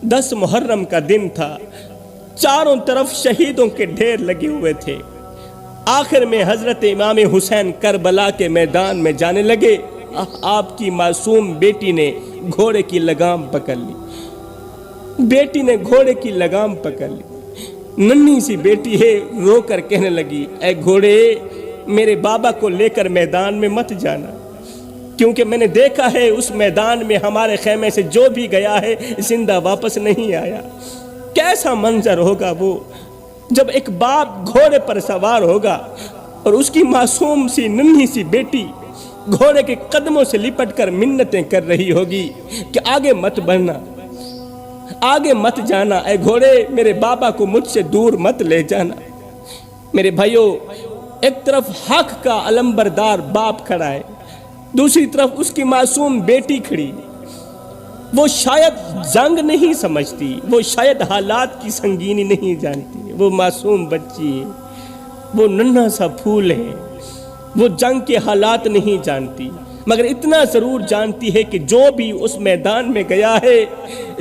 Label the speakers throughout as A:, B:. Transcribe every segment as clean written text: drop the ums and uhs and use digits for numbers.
A: 10 محرم کا دن تھا، چاروں طرف شہیدوں کے ڈھیر لگے ہوئے تھے۔ آخر میں حضرت امام حسین کربلا کے میدان میں جانے لگے۔ آپ کی معصوم بیٹی نے گھوڑے کی لگام پکڑ لی، بیٹی نے گھوڑے کی لگام پکڑ لی۔ ننھی سی بیٹی ہے، رو کر کہنے لگی، اے گھوڑے، میرے بابا کو لے کر میدان میں مت جانا، کیونکہ میں نے دیکھا ہے اس میدان میں ہمارے خیمے سے جو بھی گیا ہے زندہ واپس نہیں آیا۔ کیسا منظر ہوگا وہ جب ایک باپ گھوڑے پر سوار ہوگا اور اس کی معصوم سی ننھی سی بیٹی گھوڑے کے قدموں سے لپٹ کر منتیں کر رہی ہوگی کہ آگے مت بڑھنا، آگے مت جانا، اے گھوڑے میرے بابا کو مجھ سے دور مت لے جانا۔ میرے بھائیوں، ایک طرف حق کا علمبردار باپ کھڑا ہے، دوسری طرف اس کی معصوم بیٹی کھڑی۔ وہ شاید جنگ نہیں سمجھتی، وہ شاید حالات کی سنگینی نہیں جانتی، وہ معصوم بچی ہے، وہ ننھا سا پھول ہے، وہ جنگ کے حالات نہیں جانتی، مگر اتنا ضرور جانتی ہے کہ جو بھی اس میدان میں گیا ہے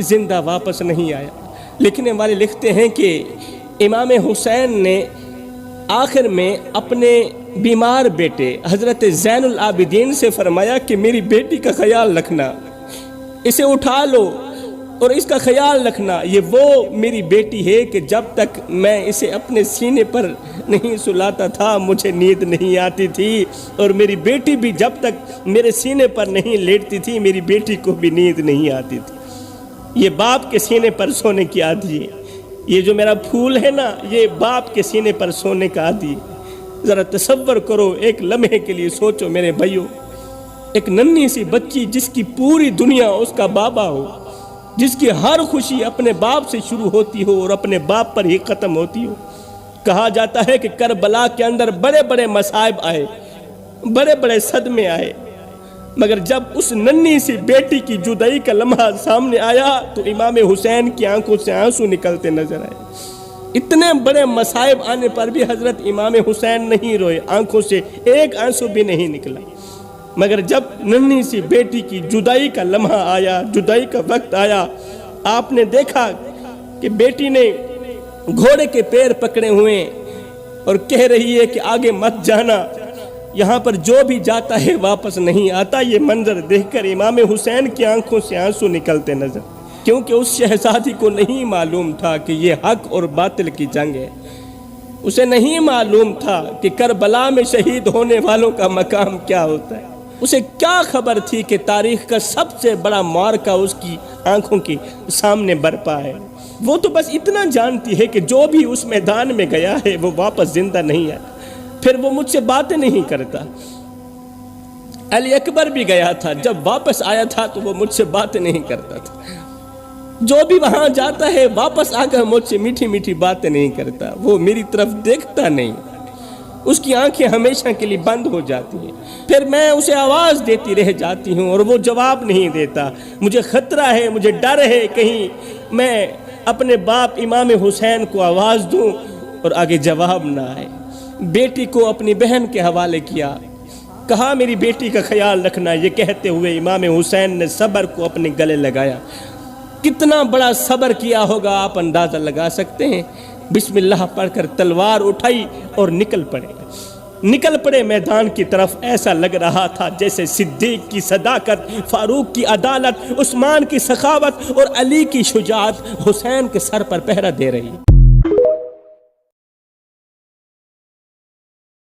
A: زندہ واپس نہیں آیا۔ لکھنے والے لکھتے ہیں کہ امام حسین نے آخر میں اپنے بیمار بیٹے حضرت زین العابدین سے فرمایا کہ میری بیٹی کا خیال رکھنا، اسے اٹھا لو اور اس کا خیال رکھنا، یہ وہ میری بیٹی ہے کہ جب تک میں اسے اپنے سینے پر نہیں سلاتا تھا مجھے نیند نہیں آتی تھی، اور میری بیٹی بھی جب تک میرے سینے پر نہیں لیٹتی تھی میری بیٹی کو بھی نیند نہیں آتی تھی۔ یہ باپ کے سینے پر سونے کی عادی ہے، یہ جو میرا پھول ہے نا یہ باپ کے سینے پر سونے کا عادی ہے۔ ذرا تصور کرو، ایک لمحے کے لیے سوچو میرے بھائیوں، ایک ننھی سی بچی جس کی پوری دنیا اس کا بابا ہو، جس کی ہر خوشی اپنے باپ سے شروع ہوتی ہو اور اپنے باپ پر ہی ختم ہوتی ہو۔ کہا جاتا ہے کہ کربلا کے اندر بڑے بڑے مصائب آئے، بڑے بڑے صدمے آئے، مگر جب اس ننھی سی بیٹی کی جدائی کا لمحہ سامنے آیا تو امام حسین کی آنکھوں سے آنسو نکلتے نظر آئے۔ اتنے بڑے مصائب آنے پر بھی حضرت امام حسین نہیں روئے، آنکھوں سے ایک آنسو بھی نہیں نکلا، مگر جب ننھی سی بیٹی کی جدائی کا لمحہ آیا، جدائی کا وقت آیا، آپ نے دیکھا کہ بیٹی نے گھوڑے کے پیر پکڑے ہوئے اور کہہ رہی ہے کہ آگے مت جانا، یہاں پر جو بھی جاتا ہے واپس نہیں آتا۔ یہ منظر دیکھ کر امام حسین کی آنکھوں سے آنسو نکلتے نظر، کیونکہ اس شہزادی کو نہیں معلوم تھا کہ یہ حق اور باطل کی جنگ ہے، اسے نہیں معلوم تھا کہ کربلا میں شہید ہونے والوں کا مقام کیا ہوتا ہے، اسے کیا خبر تھی کہ تاریخ کا سب سے بڑا معرکہ اس کی آنکھوں کے سامنے برپا ہے۔ وہ تو بس اتنا جانتی ہے کہ جو بھی اس میدان میں گیا ہے وہ واپس زندہ نہیں آیا، پھر وہ مجھ سے باتیں نہیں کرتا۔ علی اکبر بھی گیا تھا، جب واپس آیا تھا تو وہ مجھ سے باتیں نہیں کرتا تھا، جو بھی وہاں جاتا ہے واپس آ کر مجھ سے میٹھی میٹھی باتیں نہیں کرتا، وہ میری طرف دیکھتا نہیں، اس کی آنکھیں ہمیشہ کے لیے بند ہو جاتی ہیں۔ پھر میں اسے آواز دیتی رہ جاتی ہوں اور وہ جواب نہیں دیتا۔ مجھے خطرہ ہے، مجھے ڈر ہے کہیں میں اپنے باپ امام حسین کو آواز دوں اور آگے جواب نہ آئے۔ بیٹی کو اپنی بہن کے حوالے کیا، کہا میری بیٹی کا خیال رکھنا، یہ کہتے ہوئے امام حسین نے صبر کو اپنے گلے لگایا۔ کتنا بڑا صبر کیا ہوگا آپ اندازہ لگا سکتے ہیں۔ بسم اللہ پڑھ کر تلوار اٹھائی اور نکل پڑے میدان کی طرف۔ ایسا لگ رہا تھا جیسے صدیق کی صداقت، فاروق کی عدالت، عثمان کی سخاوت اور علی کی شجاعت حسین کے سر پر پہرا دے رہی۔